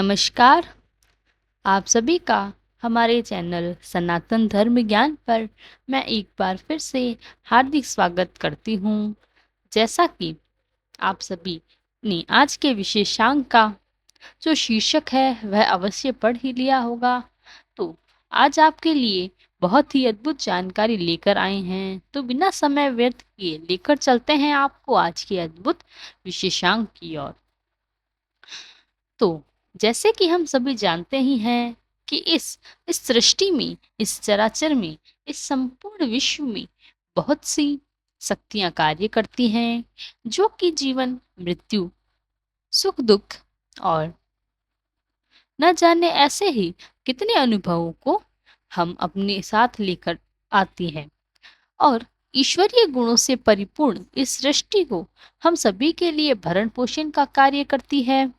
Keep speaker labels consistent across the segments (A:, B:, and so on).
A: नमस्कार। आप सभी का हमारे चैनल सनातन धर्म ज्ञान पर मैं एक बार फिर से हार्दिक स्वागत करती हूँ। जैसा कि आप सभी ने आज के विशेषांक का जो शीर्षक है वह अवश्य पढ़ ही लिया होगा। तो आज आपके लिए बहुत ही अद्भुत जानकारी लेकर आए हैं। तो बिना समय व्यर्थ किए लेकर चलते हैं आपको आज के अद्भुत विशेषांक की ओर। तो जैसे कि हम सभी जानते ही हैं कि इस सृष्टि में, इस चराचर में, इस संपूर्ण विश्व में बहुत सी शक्तियां कार्य करती हैं, जो कि जीवन, मृत्यु, सुख दुख और न जाने ऐसे ही कितने अनुभवों को हम अपने साथ लेकर आती हैं। और ईश्वरीय गुणों से परिपूर्ण इस सृष्टि को हम सभी के लिए भरण पोषण का कार्य करती है।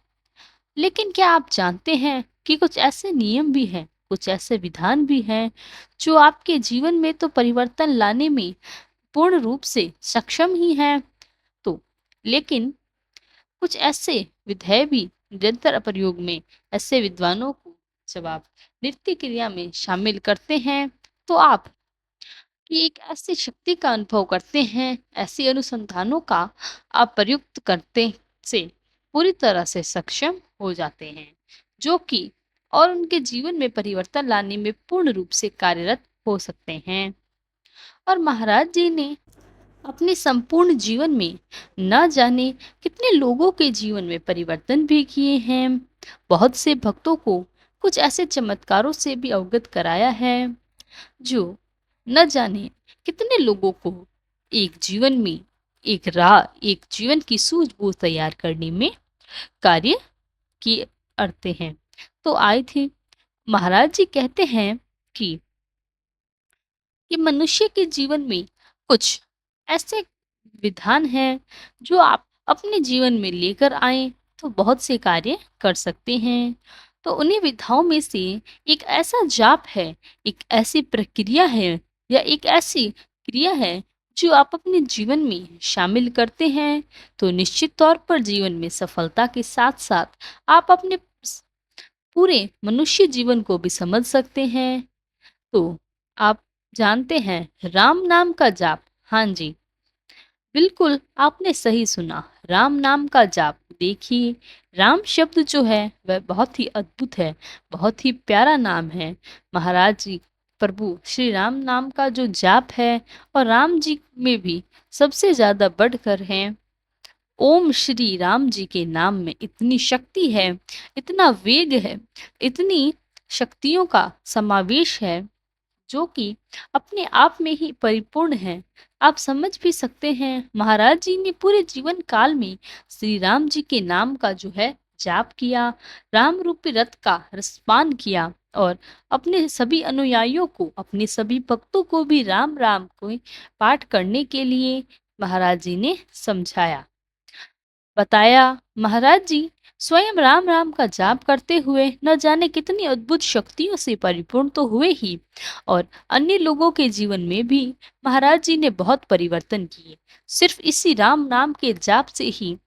A: लेकिन क्या आप जानते हैं कि कुछ ऐसे नियम भी हैं, कुछ ऐसे विधान भी हैं जो आपके जीवन में तो परिवर्तन लाने में पूर्ण रूप से सक्षम ही हैं। तो लेकिन कुछ ऐसे विधेय भी निरंतर प्रयोग में, ऐसे विद्वानों को जब आप नृत्य क्रिया में शामिल करते हैं तो आप कि एक ऐसी शक्ति का अनुभव करते हैं, ऐसे अनुसंधानों का आप प्रयुक्त करते से पूरी तरह से सक्षम हो जाते हैं, जो कि और उनके जीवन में परिवर्तन लाने में पूर्ण रूप से कार्यरत हो सकते हैं। और महाराज जी ने अपने संपूर्ण जीवन में न जाने कितने लोगों के जीवन में परिवर्तन भी किए हैं। बहुत से भक्तों को कुछ ऐसे चमत्कारों से भी अवगत कराया है जो न जाने कितने लोगों को एक जीवन में एक जीवन की सूझबूझ तैयार करने में कार्य किए करते हैं। तो आए थे महाराज जी कहते हैं कि मनुष्य के जीवन में कुछ ऐसे विधान हैं जो आप अपने जीवन में लेकर आए तो बहुत से कार्य कर सकते हैं। तो उन्हीं विधाओं में से एक ऐसा जाप है, एक ऐसी प्रक्रिया है या एक ऐसी क्रिया है जो आप अपने जीवन में शामिल करते हैं तो निश्चित तौर पर जीवन में सफलता के साथ साथ आप अपने पूरे मनुष्य जीवन को भी समझ सकते हैं। तो आप जानते हैं राम नाम का जाप। हाँ जी, बिल्कुल आपने सही सुना, राम नाम का जाप। देखिए, राम शब्द जो है वह बहुत ही अद्भुत है, बहुत ही प्यारा नाम है। महाराज जी प्रभु श्री राम नाम का जो जाप है, और राम जी में भी सबसे ज्यादा बढ़कर है। ओम श्री राम जी के नाम में इतनी शक्ति है, इतना वेग है, इतनी शक्तियों का समावेश है जो कि अपने आप में ही परिपूर्ण है। आप समझ भी सकते हैं महाराज जी ने पूरे जीवन काल में श्री राम जी के नाम का जो है जाप किया, राम रूपी रथ का रसपान किया और अपने सभी अनुयायियों को, अपने सभी भक्तों को भी राम राम को पाठ करने के लिए महाराज जी ने समझाया, बताया। महाराज जी स्वयं राम राम का जाप करते हुए न जाने कितनी अद्भुत शक्तियों से परिपूर्ण तो हुए ही, और अन्य लोगों के जीवन में भी महाराज जी ने बहुत परिवर्तन किए सिर्फ इसी राम नाम के जाप से ही।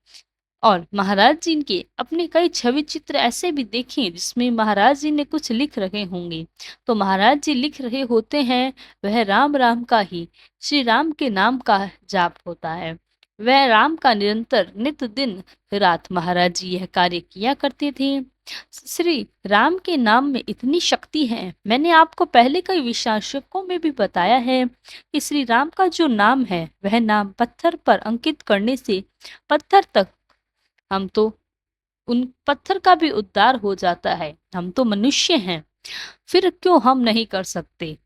A: और महाराज जी के अपने कई छवि चित्र ऐसे भी देखें जिसमें महाराज जी ने कुछ लिख रहे होंगे, तो महाराज जी लिख रहे होते हैं वह राम राम का ही, श्री राम के नाम का जाप होता है। वह राम का निरंतर नित दिन रात महाराज जी यह कार्य किया करते थे। श्री राम के नाम में इतनी शक्ति है, मैंने आपको पहले कई विशेषकों में भी बताया है कि श्री राम का जो नाम है वह नाम पत्थर पर अंकित करने से पत्थर तक, हम तो उन पत्थर का भी उद्धार हो जाता है। हम तो मनुष्य हैं, फिर क्यों हम नहीं कर सकते?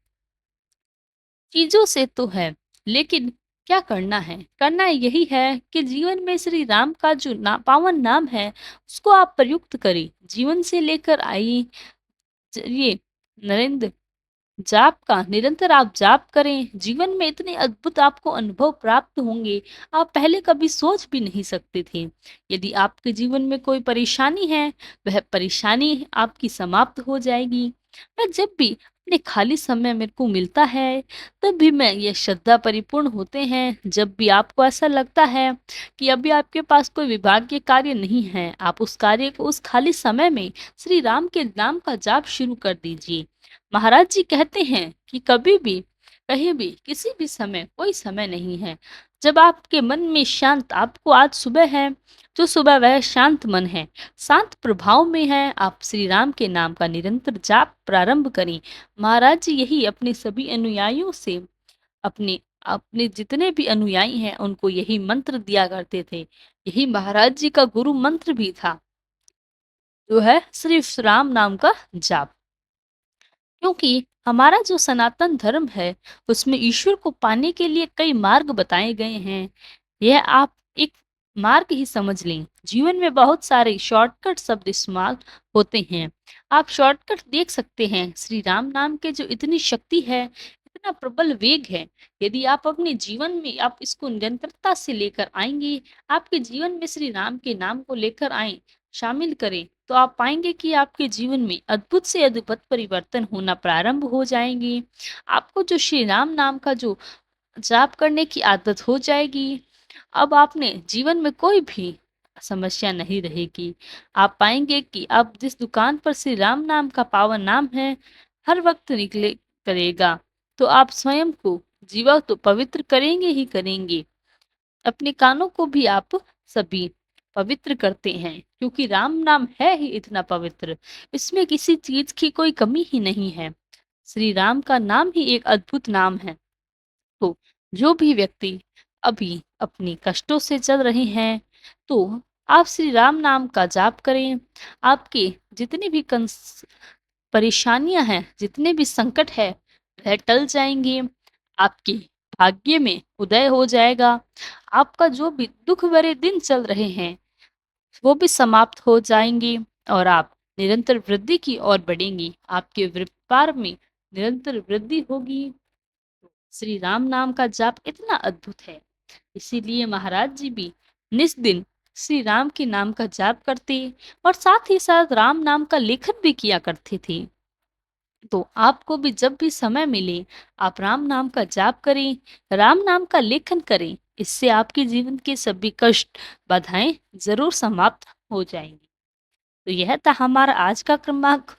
A: चीजों से तो है, लेकिन क्या करना है? करना यही है कि जीवन में श्री राम का जो पावन नाम है उसको आप प्रयुक्त करें, जीवन से लेकर आइए। ये नरेंद्र जाप का निरंतर आप जाप करें, जीवन में इतने अद्भुत आपको अनुभव प्राप्त होंगे, आप पहले कभी सोच भी नहीं सकते थे। यदि आपके जीवन में कोई परेशानी है, वह परेशानी आपकी समाप्त हो जाएगी। मैं जब भी अपने खाली समय मेरे को मिलता है, तब भी मैं ये श्रद्धा परिपूर्ण होते हैं। जब भी आपको ऐसा लगता है कि अभी आपके पास कोई विभागीय कार्य नहीं है, आप उस कार्य को उस खाली समय में श्री राम के नाम का जाप शुरू कर दीजिए। महाराज जी कहते हैं कि कभी भी, कहीं भी, किसी भी समय कोई समय नहीं है। जब आपके मन में शांत, आपको आज सुबह है, जो सुबह वह शांत मन है, शांत प्रभाव में है, आप श्री राम के नाम का निरंतर जाप प्रारंभ करें। महाराज जी यही अपने सभी अनुयायियों से, अपने अपने जितने भी अनुयायी हैं उनको यही मंत्र दिया करते थे। यही महाराज जी का गुरु मंत्र भी था, जो है सिर्फ राम नाम का जाप। क्योंकि हमारा जो सनातन धर्म है, उसमें ईश्वर को पाने के लिए कई मार्ग बताए गए हैं। यह आप एक मार्ग ही समझ लें। जीवन में बहुत सारे शॉर्टकट शब्द इस्तेमाल होते हैं। आप शॉर्टकट देख सकते हैं। श्री राम नाम के जो इतनी शक्ति है, इतना प्रबल वेग है, यदि आप अपने जीवन में आप इसको निरंतरता से लेकर आएंगे, आपके जीवन में श्री राम के नाम को लेकर आए, शामिल करें, तो आप पाएंगे कि आपके जीवन में अद्भुत से अद्भुत परिवर्तन होना प्रारंभ हो जाएंगे। आपको जो श्री राम नाम का जो जाप करने की आदत हो जाएगी, अब आपने जीवन में कोई भी समस्या नहीं रहेगी। आप पाएंगे कि अब जिस दुकान पर श्री राम नाम का पावन नाम है, हर वक्त निकले करेगा, तो आप स्वयं को जीवा तो पवित्र करेंगे ही करेंगे। अपने कानों को भी आप सभी पवित्र करते हैं, क्योंकि राम नाम है ही इतना पवित्र। इसमें किसी चीज की कोई कमी ही नहीं है। श्री राम का नाम ही एक अद्भुत नाम है। तो जो भी व्यक्ति अभी अपनी कष्टों से चल रहे हैं, तो आप श्री राम नाम का जाप करें। आपके जितनी भी परेशानियां हैं, जितने भी संकट है, वह टल जाएंगे। आपके भाग्य में उदय हो जाएगा। आपका जो भी दुख भरे दिन चल रहे हैं, वो भी समाप्त हो जाएंगे और आप निरंतर वृद्धि की ओर बढ़ेंगी। आपके व्यापार में निरंतर वृद्धि होगी। श्री राम नाम का जाप इतना अद्भुत है, इसीलिए महाराज जी भी निस दिन श्री राम के नाम का जाप करते और साथ ही साथ राम नाम का लेखन भी किया करते थे। तो आपको भी जब भी समय मिले, आप राम नाम का जाप करें, राम नाम का लेखन करें। इससे आपके जीवन के सभी कष्ट, बाधाएं जरूर समाप्त हो जाएंगी। तो यह था हमारा आज का क्रमांक।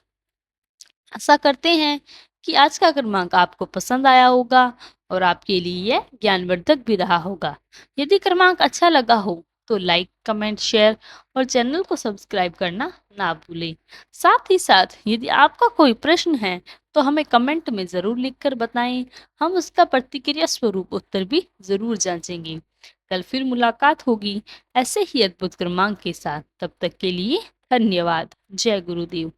A: आशा करते हैं कि आज का क्रमांक आपको पसंद आया होगा और आपके लिए यह ज्ञानवर्धक भी रहा होगा। यदि क्रमांक अच्छा लगा हो तो लाइक, कमेंट, शेयर और चैनल को सब्सक्राइब करना ना भूलें। साथ ही साथ यदि आपका कोई प्रश्न है तो हमें कमेंट में ज़रूर लिखकर बताएं। हम उसका प्रतिक्रिया स्वरूप उत्तर भी ज़रूर जांचेंगे। कल फिर मुलाकात होगी ऐसे ही अद्भुत क्रमांक के साथ। तब तक के लिए धन्यवाद। जय गुरुदेव।